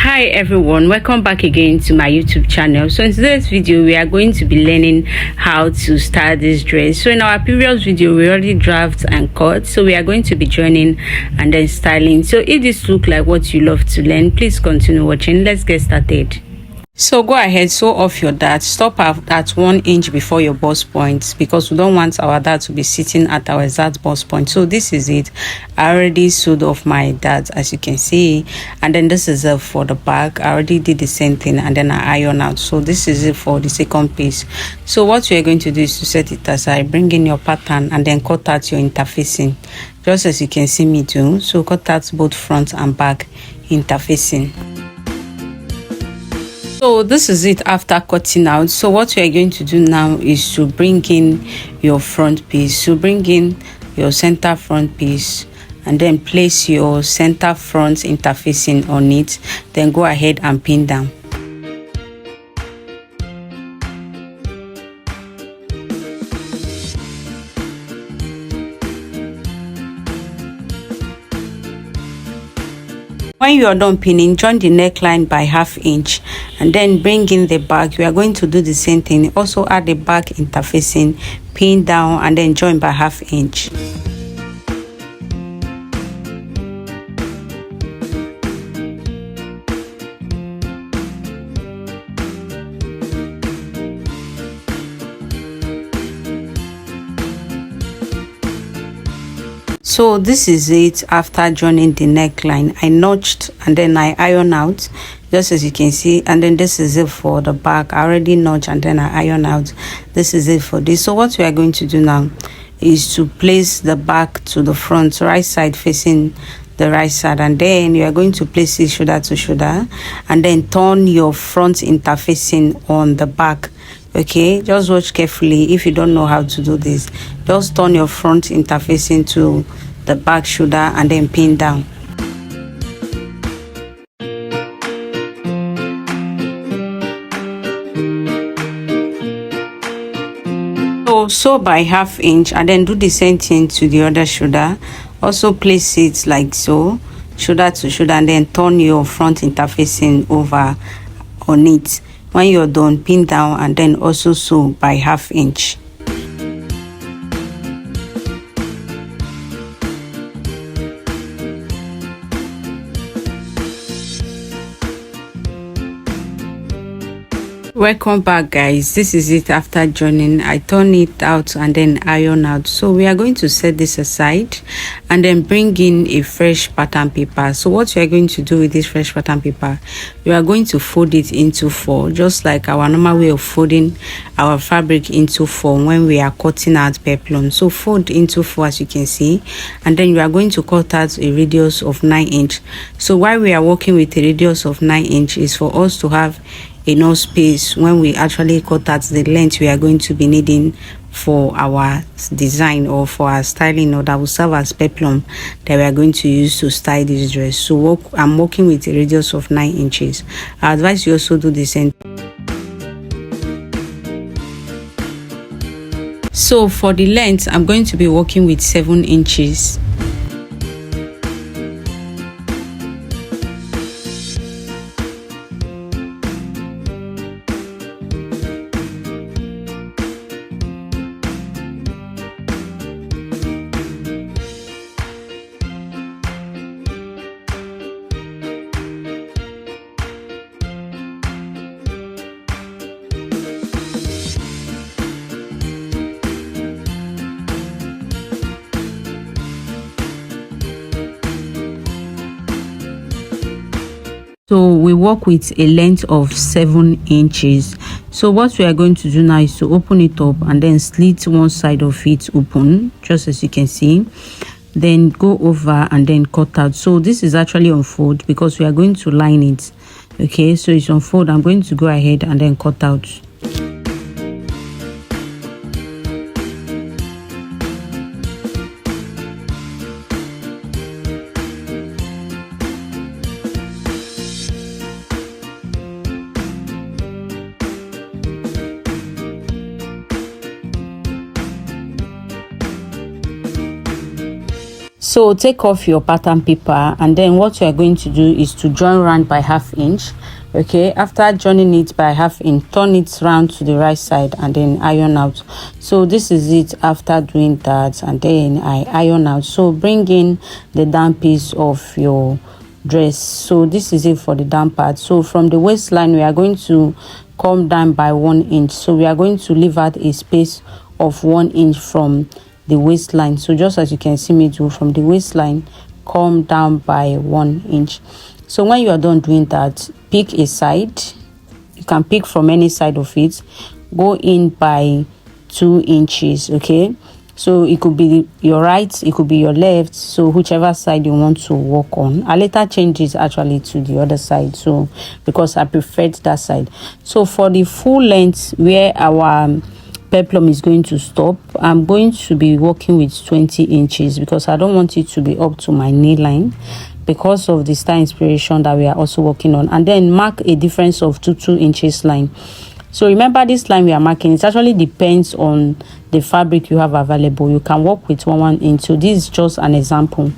Hi everyone, welcome back again to my YouTube channel. So in today's video we are going to be learning how to style this dress. So in our previous video we already draft and cut, so we are going to be joining and then styling. So if this look like what you love to learn, please continue watching. Let's get started. So go ahead, sew off your dart. Stop at 1 inch before your bust point, because we don't want our dart to be sitting at our exact bust point. So this is it. I already sewed off my dart, as you can see, and then this is it for the back. I already did the same thing and then I iron out. So this is it for the second piece. So what you're going to do is to set it aside, bring in your pattern and then cut out your interfacing, just as you can see me do. So cut out both front and back interfacing. So this is it after cutting out. So what we are going to do now is to bring in your front piece. So bring in your center front piece and then place your center front interfacing on it. Then go ahead and pin down. When you are done pinning, join the neckline by ½ inch and then bring in the back. We are going to do the same thing. Also add the back interfacing, pin down and then join by ½ inch. So this is it after joining the neckline. I notched and then I iron out, just as you can see, and then this is it for the back. I already notched and then I iron out. This is it for this. So what we are going to do now is to place the back to the front, right side facing the right side, and then you are going to place it shoulder to shoulder and then turn your front interfacing on the back. Okay, just watch carefully. If you don't know how to do this, just turn your front interfacing to the back shoulder and then pin down. So sew by ½ inch and then do the same thing to the other shoulder. Also place it like so, shoulder to shoulder, and then turn your front interfacing over on it. When you're done, pin down and then also sew by ½ inch. Welcome back, guys. This is it after joining. I turn it out and then iron out. So we are going to set this aside and then bring in a fresh pattern paper. So what we are going to do with this fresh pattern paper, we are going to fold it into 4, just like our normal way of folding our fabric into 4 when we are cutting out peplum. So fold into 4, as you can see, and then you are going to cut out a radius of 9 inch. So why we are working with a radius of 9 inch is for us to have enough space when we actually cut out the length we are going to be needing for our design or for our styling, or that will serve as peplum that we are going to use to style this dress. So I'm working with a radius of 9 inches. I advise you also do the same. So for the length, I'm going to be working with 7 inches. So we work with a length of 7 inches. So what we are going to do now is to open it up and then slit one side of it open, just as you can see. Then go over and then cut out. So this is actually on fold because we are going to line it. Okay, so it's on fold. I'm going to go ahead and then cut out. So take off your pattern paper, and then what you are going to do is to join round by 1/2 inch. Okay, after joining it by 1/2 inch, turn it round to the right side and then iron out. So this is it after doing that, and then I iron out. So bring in the down piece of your dress. So this is it for the down part. So from the waistline, we are going to come down by 1 inch. So we are going to leave out a space of 1 inch from the waistline. So just as you can see me do, from the waistline come down by 1 inch. So when you are done doing that, pick a side. You can pick from any side of it. Go in by 2 inches. Okay, so it could be your right, it could be your left, so whichever side you want to work on. I later change it actually to the other side, so because I preferred that side. So for the full length where our peplum is going to stop, I'm going to be working with 20 inches because I don't want it to be up to my knee line, because of the style inspiration that we are also working on. And then mark a difference of 2 inches line. So remember, this line we are marking, it actually depends on the fabric you have available. You can work with 1 inch. So this is just an example.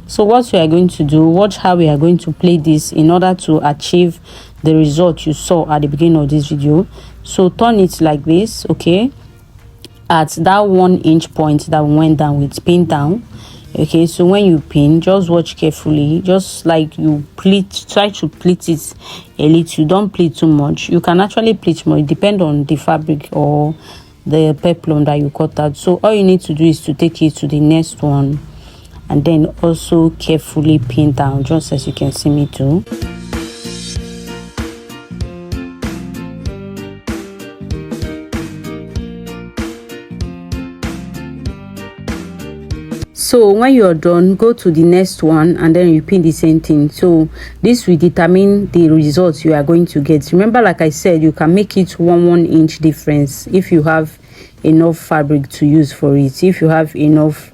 So what we are going to do, watch how we are going to play this in order to achieve the result you saw at the beginning of this video. So turn it like this, okay, at that 1 inch point that we went down with, pin down. Okay, so when you pin, just watch carefully, just like you pleat, try to pleat it a little, don't pleat too much. You can actually pleat more, it depends on the fabric or the peplum that you cut out. So all you need to do is to take it to the next one and then also carefully pin down, just as you can see me do. So when you're done, go to the next one and then repeat the same thing. So this will determine the results you are going to get. Remember, like I said, you can make it 1 inch difference if you have enough fabric to use for it. If you have enough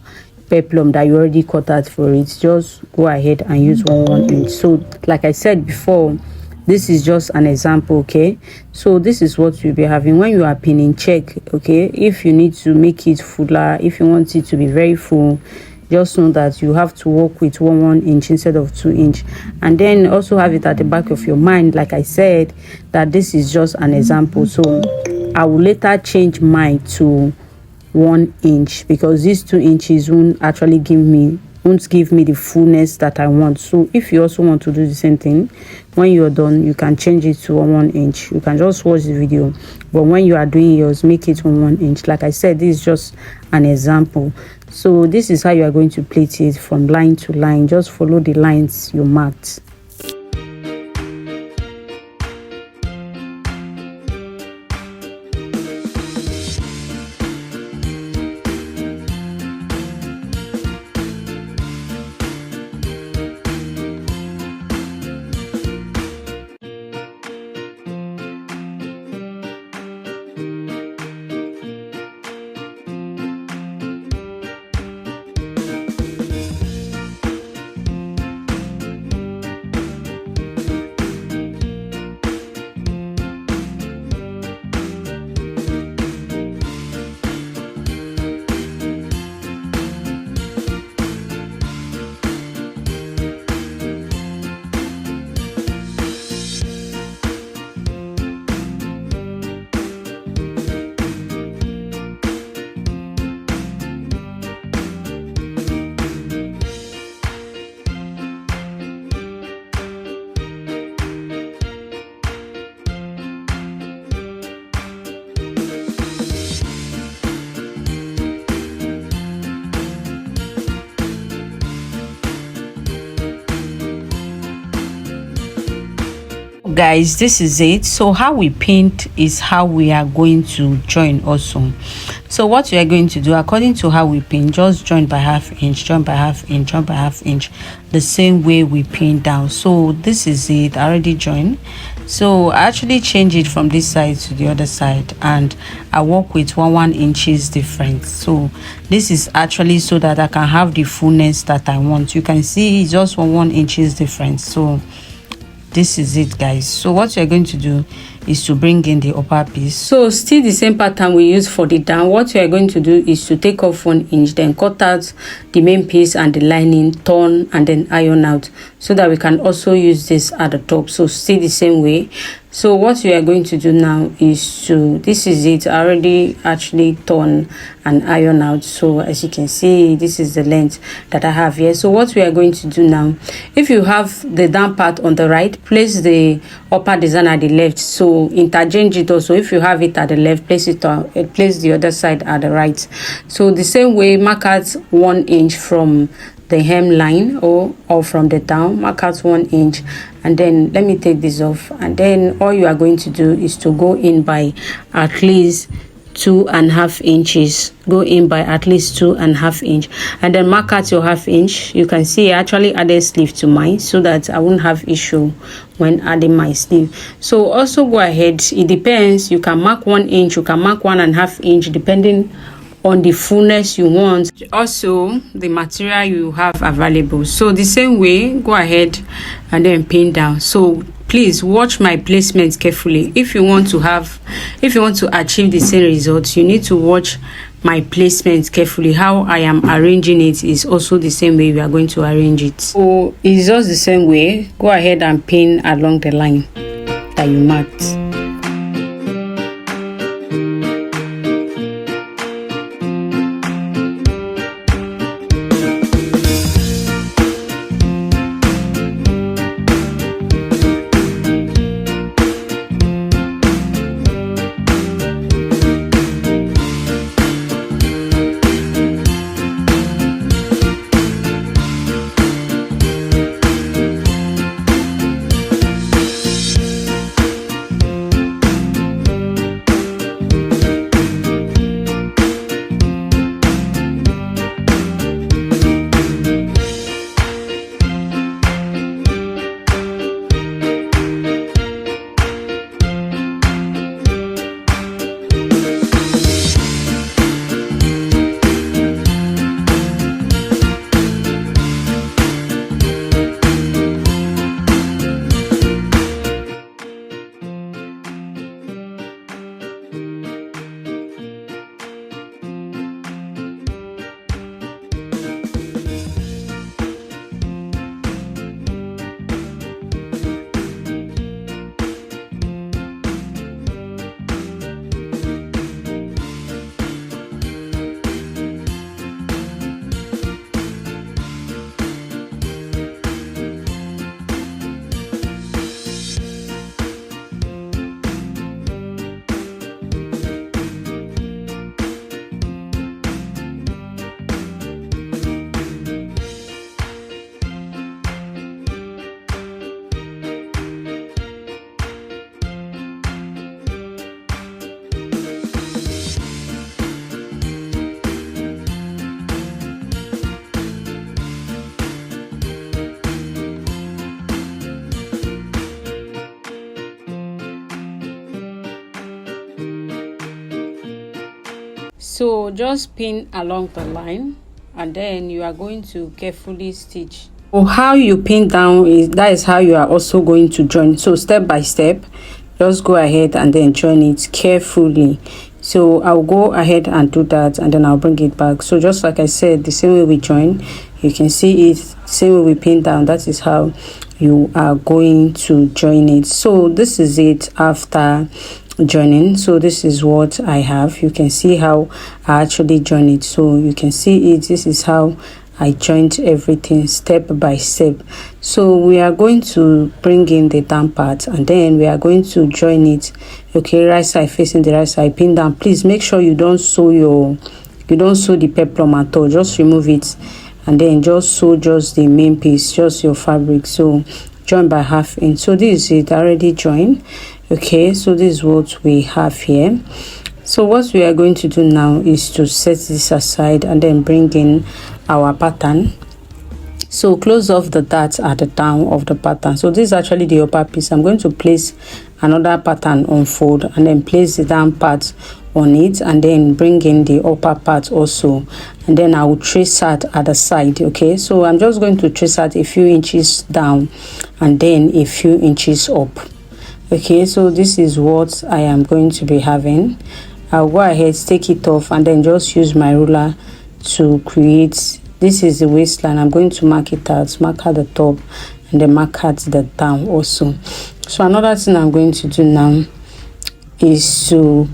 peplum that you already cut out for it, just go ahead and use 1 inch. So like I said before, this is just an example. Okay, so this is what you'll be having when you are pinning. Check, okay, if you need to make it fuller, if you want it to be very full, just know that you have to work with 1 inch instead of 2 inch. And then also have it at the back of your mind, like I said, that this is just an example. So I will later change mine to 1 inch because these 2 inches won't actually give me the fullness that I want. So if you also want to do the same thing, when you're done, you can change it to 1 inch. You can just watch the video, but when you are doing yours, make it 1 inch. Like I said, this is just an example. So this is how you are going to plait it from line to line. Just follow the lines you marked. Guys, this is it. So how we pinned is how we are going to join also. So what we are going to do according to how we pin, just join by 1/2 inch, join by 1/2 inch, join by 1/2 inch, the same way we pin down. So this is it. I already joined. So I actually change it from this side to the other side and I work with 1 inches difference. So this is actually so that I can have the fullness that I want. You can see it's just 1 inches difference. So this is it, guys. So what you're going to do is to bring in the upper piece. So still the same pattern we use for the down. What you are going to do is to take off 1 inch, then cut out the main piece and the lining, turn and then iron out, so that we can also use this at the top. So still the same way. So what we are going to do now is to, this is it, I already actually torn and iron out. So as you can see, this is the length that I have here. So what we are going to do now, if you have the down part on the right, place the upper design at the left. So interchange it also. If you have it at the left, place it on, place the other side at the right. So the same way, mark out 1 inch from the hemline or from the down, mark out 1 inch, and then let me take this off, and then all you are going to do is to go in by at least 2.5 inches. Go in by at least 2.5 inch, and then mark out your 1/2 inch. You can see I actually added sleeve to mine so that I won't have issue when adding my sleeve. So also go ahead, it depends, you can mark 1 inch, you can mark 1.5 inch, depending on the fullness you want, also the material you have available. So the same way, go ahead and then pin down. So please watch my placement carefully. If you want to achieve the same results, you need to watch my placement carefully. How I am arranging it is also the same way we are going to arrange it. So it's just the same way. Go ahead and pin along the line that you marked. So just pin along the line, and then you are going to carefully stitch. So how you pin down is how you are also going to join. So step by step, just go ahead and then join it carefully. So I'll go ahead and do that, and then I'll bring it back. So just like I said, the same way we join, you can see it, same way we pin down, that is how you are going to join it. So this is it after joining. So this is what I have. You can see how I actually join it. So you can see it, this is how I joined everything step by step. So we are going to bring in the down part, and then we are going to join it. Okay, right side facing the right side, pin down. Please make sure you don't sew the peplum at all. Just remove it, and then just sew just the main piece, just your fabric. So join by 1/2 inch. So this is it, already joined. Okay, so this is what we have here. So what we are going to do now is to set this aside and then bring in our pattern. So close off the darts at the down of the pattern. So this is actually the upper piece. I'm going to place another pattern on fold and then place the down part on it, and then bring in the upper part also, and then I will trace out at the side. Okay, so I'm just going to trace out a few inches down and then a few inches up. Okay, so this is what I am going to be having. I'll go ahead, take it off, and then just use my ruler to create. This is the waistline. I'm going to mark it out, mark out the top, and then mark out the down also. So another thing I'm going to do now is to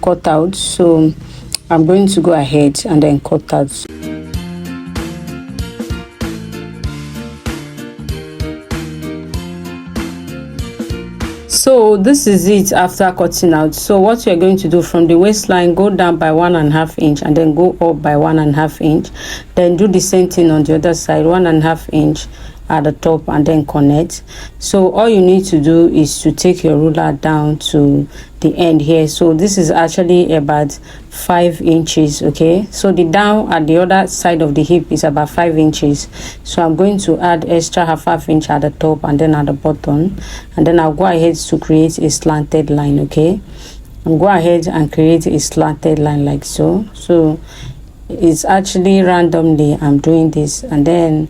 cut out. So I'm going to go ahead and then cut out. So this is it after cutting out. So what you're going to do, from the waistline, go down by 1.5 inch and then go up by 1.5 inch, then do the same thing on the other side, 1.5 inch at the top, and then connect. So all you need to do is to take your ruler down to the end here. So this is actually about 5 inches. Okay, so the down at the other side of the hip is about 5 inches. So I'm going to add extra half inch at the top and then at the bottom, and then I'll go ahead to create a slanted line. Okay, I'll go ahead and create a slanted line like so. So it's actually randomly I'm doing this, and then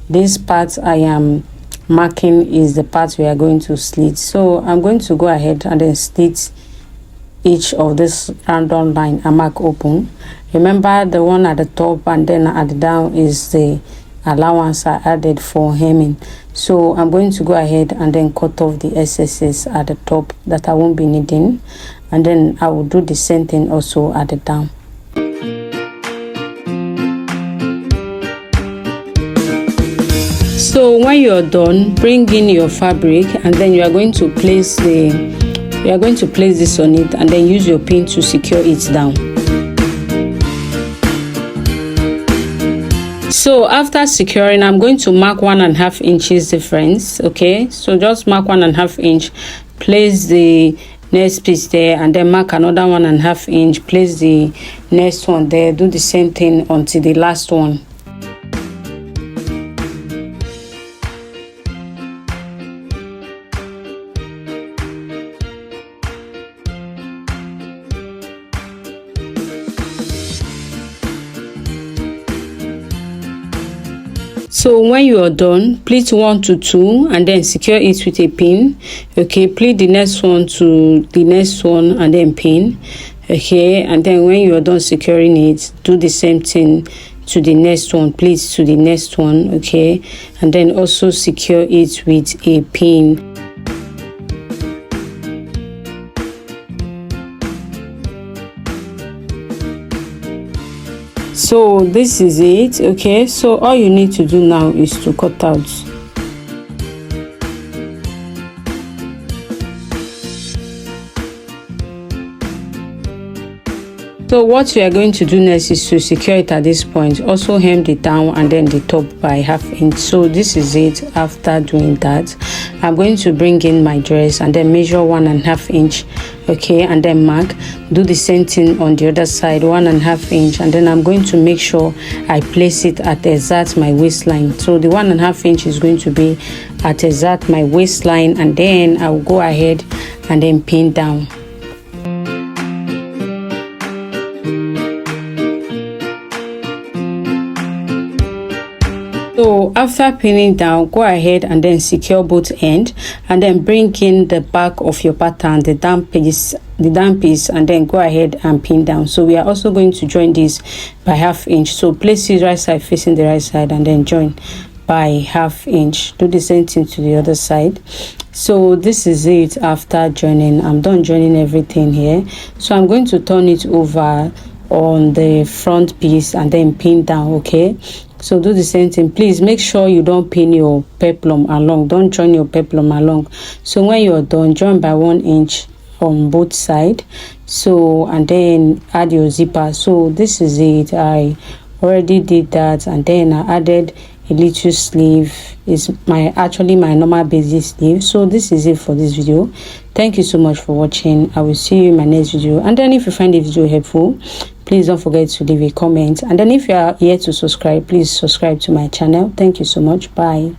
this part I am marking is the part we are going to slit. So I'm going to go ahead and then slit each of this random line and mark open. Remember, the one at the top and then at the down is the allowance I added for hemming. So I'm going to go ahead and then cut off the excesses at the top that I won't be needing, and then I will do the same thing also at the down. So when you're done, bring in your fabric, and then you are going to place this on it, and then use your pin to secure it down. So after securing, I'm going to mark 1.5 inches difference. Okay, so just mark 1.5 inch, place the next piece there, and then mark another 1.5 inch, place the next one there. Do the same thing until the last one. So when you are done, pleat 1 to 2 and then secure it with a pin. Okay, pleat the next one to the next one and then pin. Okay, and then when you are done securing it, do the same thing to the next one, pleat to the next one. Okay, and then also secure it with a pin. So this is it. Okay, so all you need to do now is to cut out. So what we are going to do next is to secure it at this point. Also hem the down and then the top by 1/2 inch. So this is it. After doing that, I'm going to bring in my dress and then measure 1.5 inch. Okay, and then mark. Do the same thing on the other side, 1.5 inch, and then I'm going to make sure I place it at exact my waistline. So the 1.5 inch is going to be at exact my waistline, and then I'll go ahead and then pin down. So after pinning down, go ahead and then secure both ends, and then bring in the back of your pattern, the down piece, and then go ahead and pin down. So we are also going to join this by 1/2 inch. So place it right side facing the right side and then join by 1/2 inch. Do the same thing to the other side. So this is it after joining. I'm done joining everything here. So I'm going to turn it over on the front piece and then pin down. Okay, so do the same thing. Please make sure you don't pin your peplum along, don't join your peplum along. So when you're done, join by 1 inch on both sides. So and then add your zipper. So this is it. I already did that, and then I added a little sleeve. Is actually my normal basic sleeve. So this is it for this video. Thank you so much for watching. I will see you in my next video, and then if you find the video helpful, please don't forget to leave a comment, and then if you are here to subscribe, please subscribe to my channel. Thank you so much. Bye.